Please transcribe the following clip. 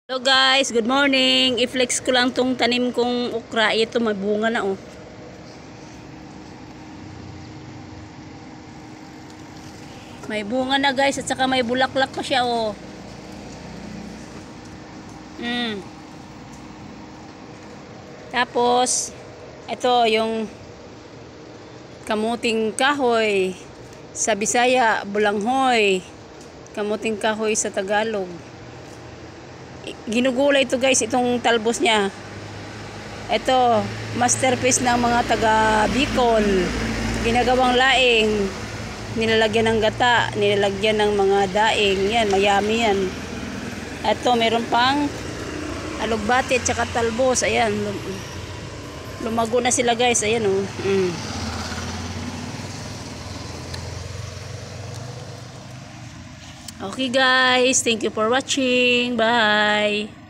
Hello guys, good morning. I-flex ko lang tong tanim kong okra. Ito may bunga na oh. May bunga na guys at saka may bulaklak pa siya oh. Tapos ito yung kamuting kahoy. Sa Bisaya, bulanghoy. Kamuting kahoy sa Tagalog. Ginugulay ito guys, itong talbos niya. Ito, masterpiece ng mga taga Bicol. Ginagawang laing. Nilalagyan ng gata, nilalagyan ng mga daing. Yan, mayami yan. Ito, meron pang alugbati at saka talbos. Ayan, lumago na sila guys. Ayan oh. Okay guys, thank you for watching. Bye.